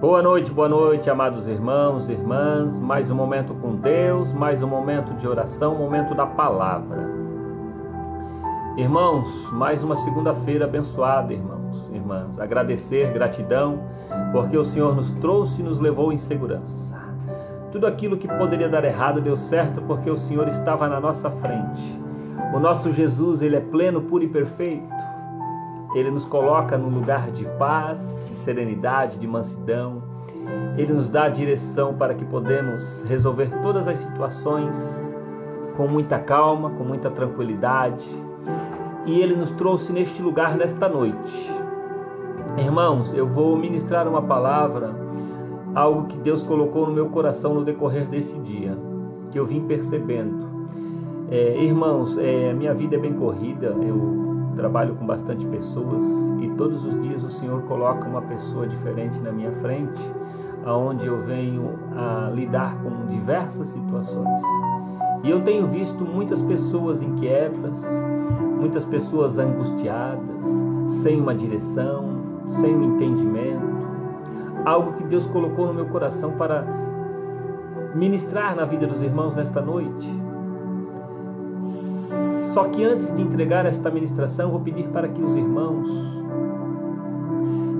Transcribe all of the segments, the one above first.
Boa noite, amados irmãos e irmãs. Mais um momento com Deus, mais um momento de oração, momento da palavra. Irmãos, mais uma segunda-feira abençoada, irmãos e irmãs. Agradecer, gratidão, porque o Senhor nos trouxe e nos levou em segurança. Tudo aquilo que poderia dar errado deu certo porque o Senhor estava na nossa frente. O nosso Jesus, Ele é pleno, puro e perfeito. Ele nos coloca num lugar de paz, de serenidade, de mansidão. Ele nos dá a direção para que podemos resolver todas as situações com muita calma, com muita tranquilidade. E Ele nos trouxe neste lugar nesta noite. Irmãos, eu vou ministrar uma palavra, algo que Deus colocou no meu coração no decorrer desse dia, que eu vim percebendo. Irmãos, a minha vida é bem corrida, eu trabalho com bastante pessoas e todos os dias o Senhor coloca uma pessoa diferente na minha frente, aonde eu venho a lidar com diversas situações. E eu tenho visto muitas pessoas inquietas, muitas pessoas angustiadas, sem uma direção, sem um entendimento. Algo que Deus colocou no meu coração para ministrar na vida dos irmãos nesta noite. Só que antes de entregar esta ministração, vou pedir para que os irmãos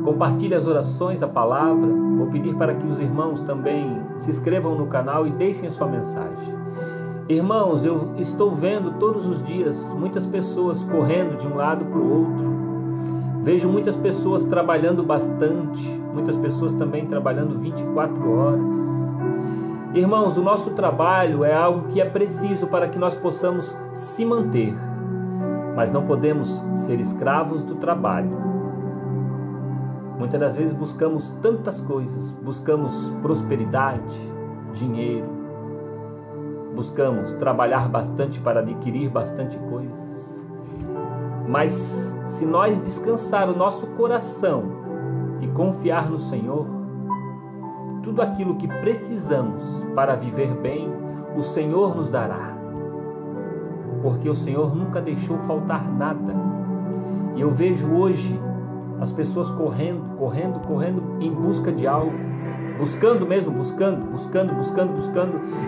compartilhem as orações, a palavra. Vou pedir para que os irmãos também se inscrevam no canal e deixem a sua mensagem. Irmãos, eu estou vendo todos os dias muitas pessoas correndo de um lado para o outro. Vejo muitas pessoas trabalhando bastante, muitas pessoas também trabalhando 24 horas. Irmãos, o nosso trabalho é algo que é preciso para que nós possamos se manter, mas não podemos ser escravos do trabalho. Muitas das vezes buscamos tantas coisas, buscamos prosperidade, dinheiro, buscamos trabalhar bastante para adquirir bastante coisas. Mas se nós descansar o nosso coração e confiar no Senhor, tudo aquilo que precisamos para viver bem, o Senhor nos dará. Porque o Senhor nunca deixou faltar nada. E eu vejo hoje as pessoas correndo em busca de algo. Buscando.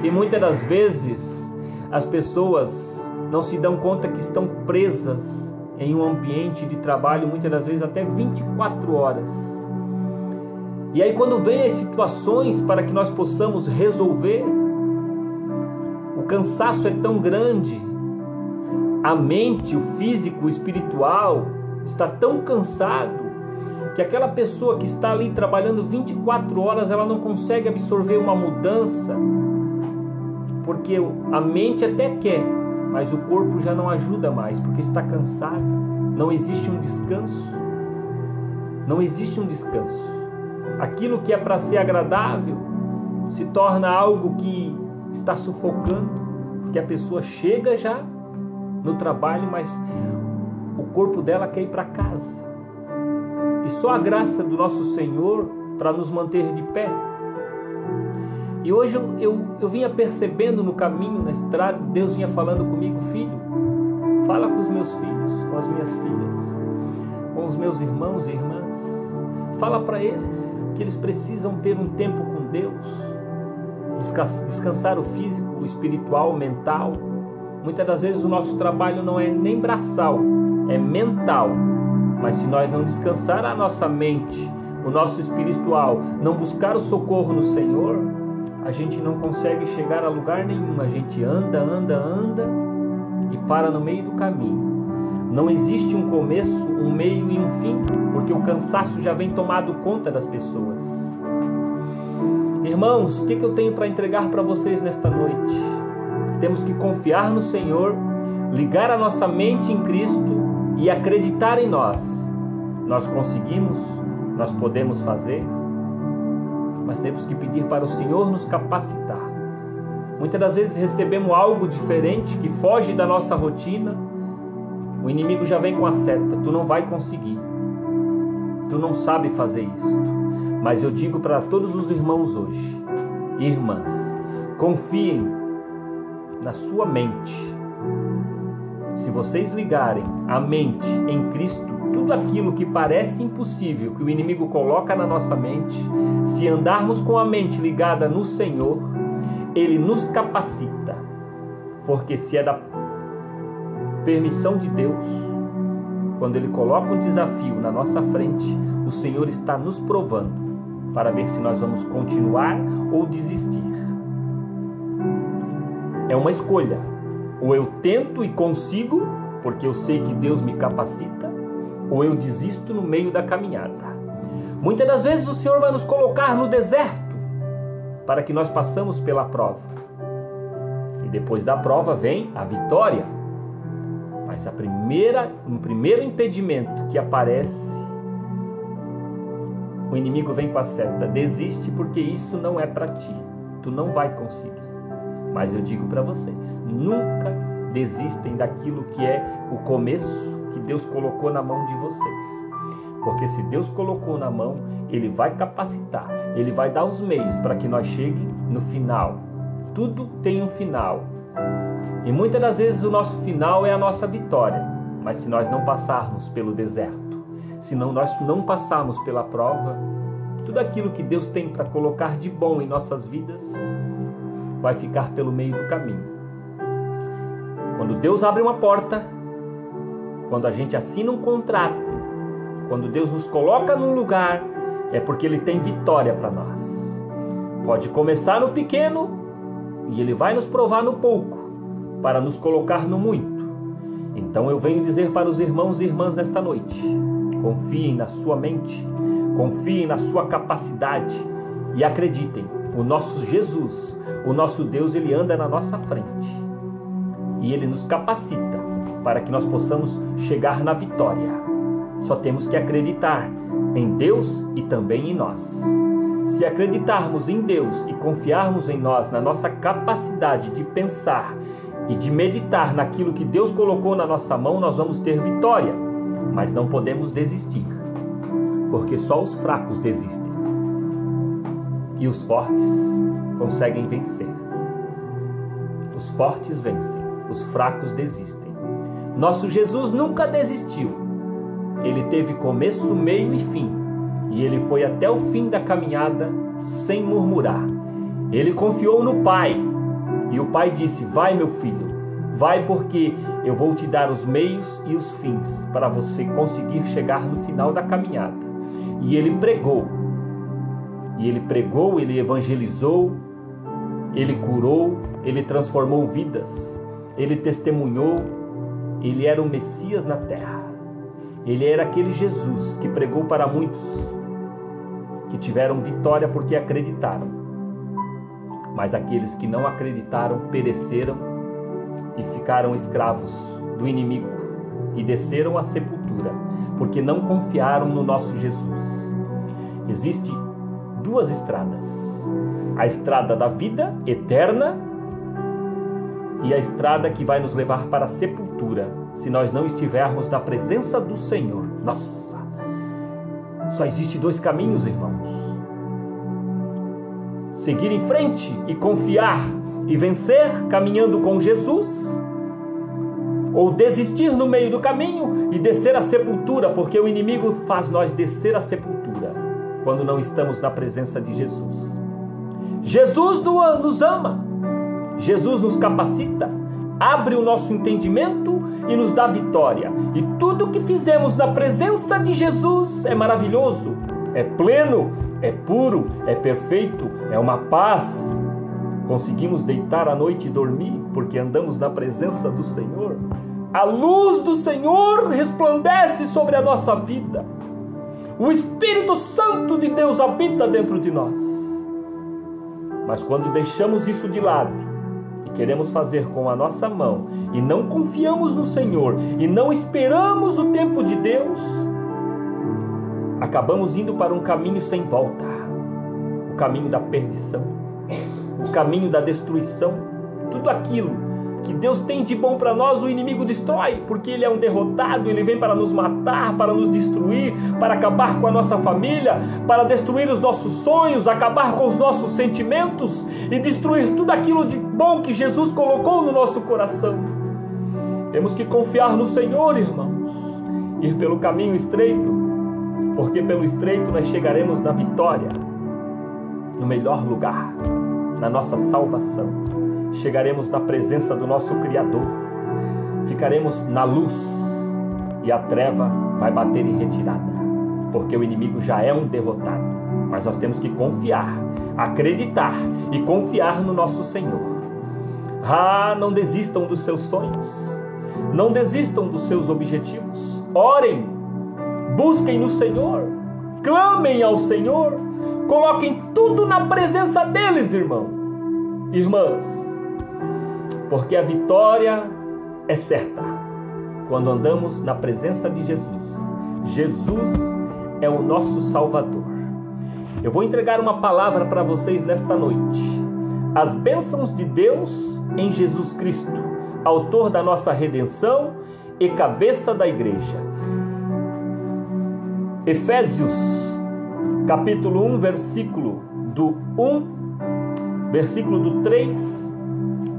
E muitas das vezes as pessoas não se dão conta que estão presas em um ambiente de trabalho, muitas das vezes até 24 horas. E aí quando vem as situações para que nós possamos resolver, o cansaço é tão grande, a mente, o físico, o espiritual está tão cansado, que aquela pessoa que está ali trabalhando 24 horas, ela não consegue absorver uma mudança, porque a mente até quer, mas o corpo já não ajuda mais, porque está cansado, não existe um descanso. Aquilo que é para ser agradável se torna algo que está sufocando, porque a pessoa chega já no trabalho, mas o corpo dela quer ir para casa. E só a graça do nosso Senhor para nos manter de pé. E hoje eu vinha percebendo no caminho, na estrada, Deus vinha falando comigo: filho, fala com os meus filhos, com as minhas filhas, com os meus irmãos e irmãs. Fala para eles que eles precisam ter um tempo com Deus, descansar o físico, o espiritual, o mental. Muitas das vezes o nosso trabalho não é nem braçal, é mental. Mas se nós não descansar a nossa mente, o nosso espiritual, não buscar o socorro no Senhor, a gente não consegue chegar a lugar nenhum. A gente anda e para no meio do caminho. Não existe um começo, um meio e um fim, porque o cansaço já vem tomado conta das pessoas. Irmãos, o que eu tenho para entregar para vocês nesta noite? Temos que confiar no Senhor, ligar a nossa mente em Cristo e acreditar em nós. Nós conseguimos, nós podemos fazer, mas temos que pedir para o Senhor nos capacitar. Muitas das vezes recebemos algo diferente que foge da nossa rotina. O inimigo já vem com a seta: tu não vai conseguir, tu não sabe fazer isso. Mas eu digo para todos os irmãos hoje, irmãs, confiem na sua mente. Se vocês ligarem a mente em Cristo, tudo aquilo que parece impossível, que o inimigo coloca na nossa mente, se andarmos com a mente ligada no Senhor, Ele nos capacita. Porque se é da permissão de Deus, quando Ele coloca um desafio na nossa frente, o Senhor está nos provando para ver se nós vamos continuar ou desistir. É uma escolha. Ou eu tento e consigo, porque eu sei que Deus me capacita, ou eu desisto no meio da caminhada. Muitas das vezes o Senhor vai nos colocar no deserto para que nós passemos pela prova. E depois da prova vem a vitória. Mas o primeiro impedimento que aparece, o inimigo vem com a seta: desiste, porque isso não é para ti, tu não vai conseguir. Mas eu digo para vocês, nunca desistem daquilo que é o começo que Deus colocou na mão de vocês. Porque se Deus colocou na mão, Ele vai capacitar, Ele vai dar os meios para que nós cheguemos no final. Tudo tem um final. E muitas das vezes o nosso final é a nossa vitória. Mas se nós não passarmos pelo deserto, se nós não passarmos pela prova, tudo aquilo que Deus tem para colocar de bom em nossas vidas vai ficar pelo meio do caminho. Quando Deus abre uma porta, quando a gente assina um contrato, quando Deus nos coloca num lugar, é porque Ele tem vitória para nós. Pode começar no pequeno e Ele vai nos provar no pouco, para nos colocar no muito. Então eu venho dizer para os irmãos e irmãs nesta noite: confiem na sua mente, confiem na sua capacidade e acreditem, o nosso Jesus, o nosso Deus, Ele anda na nossa frente e Ele nos capacita para que nós possamos chegar na vitória. Só temos que acreditar em Deus e também em nós. Se acreditarmos em Deus e confiarmos em nós, na nossa capacidade de pensar e de meditar naquilo que Deus colocou na nossa mão, nós vamos ter vitória. Mas não podemos desistir, porque só os fracos desistem e os fortes conseguem vencer. Os fortes vencem, os fracos desistem. Nosso Jesus nunca desistiu. Ele teve começo, meio e fim, e Ele foi até o fim da caminhada sem murmurar. Ele confiou no Pai, e o Pai disse: vai, meu filho, vai, porque eu vou te dar os meios e os fins para você conseguir chegar no final da caminhada. E Ele pregou, Ele evangelizou, Ele curou, Ele transformou vidas, Ele testemunhou. Ele era o Messias na terra. Ele era aquele Jesus que pregou para muitos, que tiveram vitória porque acreditaram. Mas aqueles que não acreditaram pereceram e ficaram escravos do inimigo e desceram à sepultura, porque não confiaram no nosso Jesus. Existem duas estradas: a estrada da vida eterna e a estrada que vai nos levar para a sepultura, se nós não estivermos na presença do Senhor. Nossa! Só existe dois caminhos, irmãos: seguir em frente e confiar e vencer caminhando com Jesus, ou desistir no meio do caminho e descer à sepultura, porque o inimigo faz nós descer à sepultura quando não estamos na presença de Jesus. Jesus nos ama, Jesus nos capacita, abre o nosso entendimento e nos dá vitória. E tudo que fizemos na presença de Jesus é maravilhoso, é pleno, é puro, é perfeito, é uma paz. Conseguimos deitar à noite e dormir porque andamos na presença do Senhor. A luz do Senhor resplandece sobre a nossa vida. O Espírito Santo de Deus habita dentro de nós. Mas quando deixamos isso de lado e queremos fazer com a nossa mão e não confiamos no Senhor e não esperamos o tempo de Deus, acabamos indo para um caminho sem volta, o caminho da perdição, o caminho da destruição. Tudo aquilo que Deus tem de bom para nós, o inimigo destrói, porque ele é um derrotado. Ele vem para nos matar, para nos destruir, para acabar com a nossa família, para destruir os nossos sonhos, acabar com os nossos sentimentos e destruir tudo aquilo de bom que Jesus colocou no nosso coração. Temos que confiar no Senhor, irmãos, ir pelo caminho estreito, porque pelo estreito nós chegaremos na vitória, no melhor lugar, na nossa salvação. Chegaremos na presença do nosso Criador, ficaremos na luz e a treva vai bater em retirada, porque o inimigo já é um derrotado. Mas nós temos que confiar, acreditar e confiar no nosso Senhor. Não desistam dos seus sonhos, não desistam dos seus objetivos. Orem, busquem no Senhor, clamem ao Senhor, coloquem tudo na presença deles, irmãs, porque a vitória é certa quando andamos na presença de Jesus. Jesus é o nosso Salvador. Eu vou entregar uma palavra para vocês nesta noite. As bênçãos de Deus em Jesus Cristo, autor da nossa redenção e cabeça da igreja. Efésios, capítulo 1, versículo do 3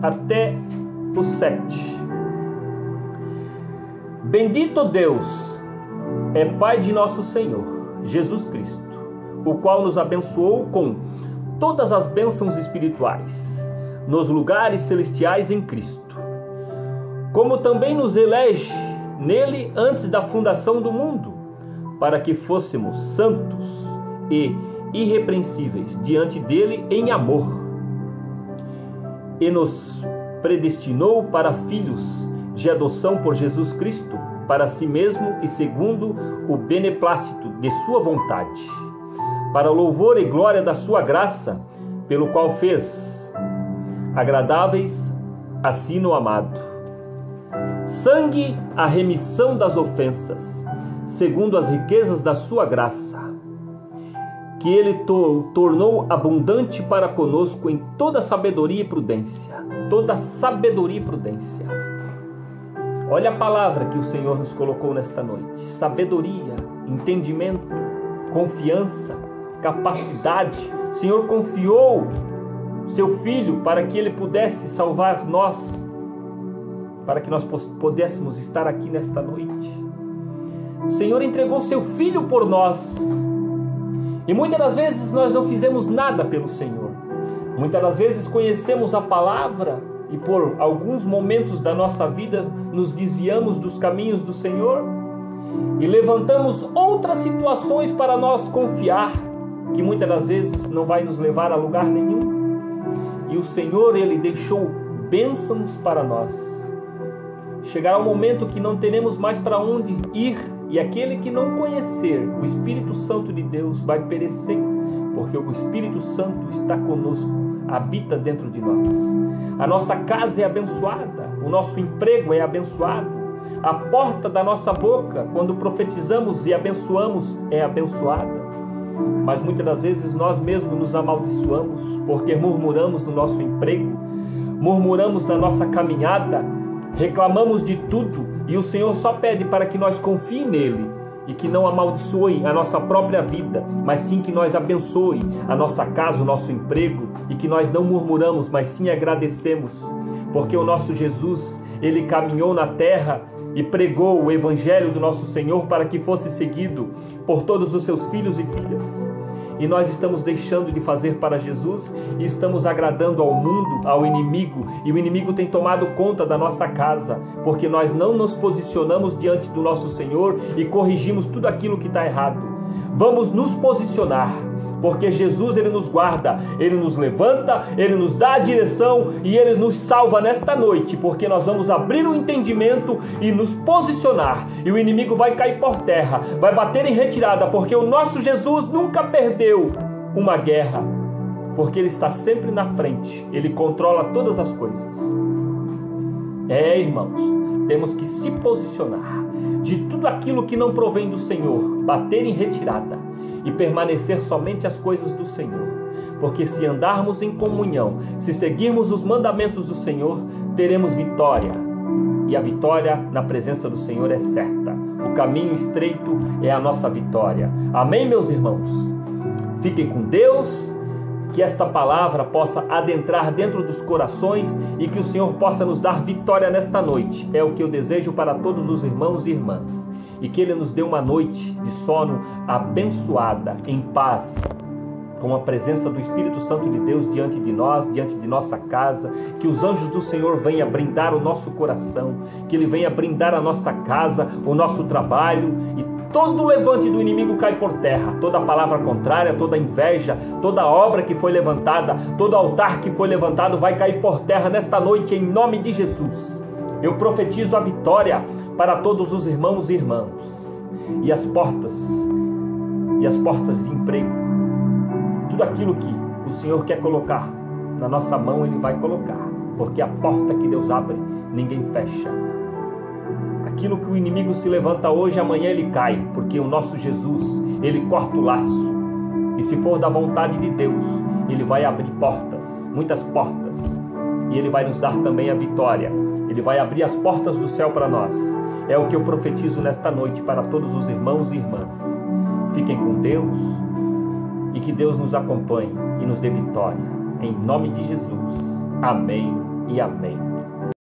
até o 7. Bendito Deus é Pai de nosso Senhor Jesus Cristo, o qual nos abençoou com todas as bênçãos espirituais nos lugares celestiais em Cristo, como também nos elege nele antes da fundação do mundo, para que fôssemos santos e irrepreensíveis diante dele em amor, e nos predestinou para filhos de adoção por Jesus Cristo, para si mesmo e segundo o beneplácito de sua vontade, para o louvor e glória da sua graça, pelo qual fez agradáveis a si no amado. Sangue a remissão das ofensas, segundo as riquezas da sua graça, que ele tornou abundante para conosco em toda sabedoria e prudência. Toda sabedoria e prudência. Olha a palavra que o Senhor nos colocou nesta noite. Sabedoria, entendimento, confiança, capacidade. O Senhor confiou seu Filho para que ele pudesse salvar nós, para que nós pudéssemos estar aqui nesta noite. O Senhor entregou seu Filho por nós. E muitas das vezes nós não fizemos nada pelo Senhor. Muitas das vezes conhecemos a palavra e por alguns momentos da nossa vida nos desviamos dos caminhos do Senhor e levantamos outras situações para nós confiar, que muitas das vezes não vai nos levar a lugar nenhum. E o Senhor, Ele deixou bênçãos para nós. Chegará um momento que não teremos mais para onde ir, e aquele que não conhecer o Espírito Santo de Deus vai perecer, porque o Espírito Santo está conosco, habita dentro de nós. A nossa casa é abençoada, o nosso emprego é abençoado, a porta da nossa boca, quando profetizamos e abençoamos, é abençoada. Mas muitas das vezes nós mesmos nos amaldiçoamos, porque murmuramos no nosso emprego, murmuramos na nossa caminhada, reclamamos de tudo, e o Senhor só pede para que nós confiem nele e que não amaldiçoe a nossa própria vida, mas sim que nós abençoe a nossa casa, o nosso emprego, e que nós não murmuramos, mas sim agradecemos, porque o nosso Jesus, ele caminhou na terra e pregou o evangelho do nosso Senhor para que fosse seguido por todos os seus filhos e filhas. E nós estamos deixando de fazer para Jesus e estamos agradando ao mundo, ao inimigo, e o inimigo tem tomado conta da nossa casa, porque nós não nos posicionamos diante do nosso Senhor e corrigimos tudo aquilo que está errado. Vamos nos posicionar, porque Jesus, ele nos guarda, ele nos levanta, ele nos dá a direção e ele nos salva nesta noite, porque nós vamos abrir o entendimento e nos posicionar, e o inimigo vai cair por terra, vai bater em retirada, porque o nosso Jesus nunca perdeu uma guerra, porque ele está sempre na frente, ele controla todas as coisas. Irmãos, temos que se posicionar de tudo aquilo que não provém do Senhor, bater em retirada e permanecer somente as coisas do Senhor, porque se andarmos em comunhão, se seguirmos os mandamentos do Senhor, teremos vitória, e a vitória na presença do Senhor é certa. O caminho estreito é a nossa vitória. Amém, meus irmãos? Fiquem com Deus, que esta palavra possa adentrar dentro dos corações e que o Senhor possa nos dar vitória nesta noite. É o que eu desejo para todos os irmãos e irmãs. e que Ele nos dê uma noite de sono abençoada, em paz, com a presença do Espírito Santo de Deus diante de nós, diante de nossa casa, que os anjos do Senhor venham brindar o nosso coração, que Ele venha brindar a nossa casa, o nosso trabalho, e todo levante do inimigo cai por terra, toda palavra contrária, toda inveja, toda obra que foi levantada, todo altar que foi levantado vai cair por terra nesta noite, em nome de Jesus. Eu profetizo a vitória para todos os irmãos e irmãs, e as portas de emprego, tudo aquilo que o Senhor quer colocar na nossa mão, Ele vai colocar, porque a porta que Deus abre, ninguém fecha. Aquilo que o inimigo se levanta hoje, amanhã ele cai, porque o nosso Jesus, Ele corta o laço, e se for da vontade de Deus, Ele vai abrir portas, muitas portas, e Ele vai nos dar também a vitória. Ele vai abrir as portas do céu para nós. É o que eu profetizo nesta noite para todos os irmãos e irmãs. Fiquem com Deus, e que Deus nos acompanhe e nos dê vitória. Em nome de Jesus. Amém e amém.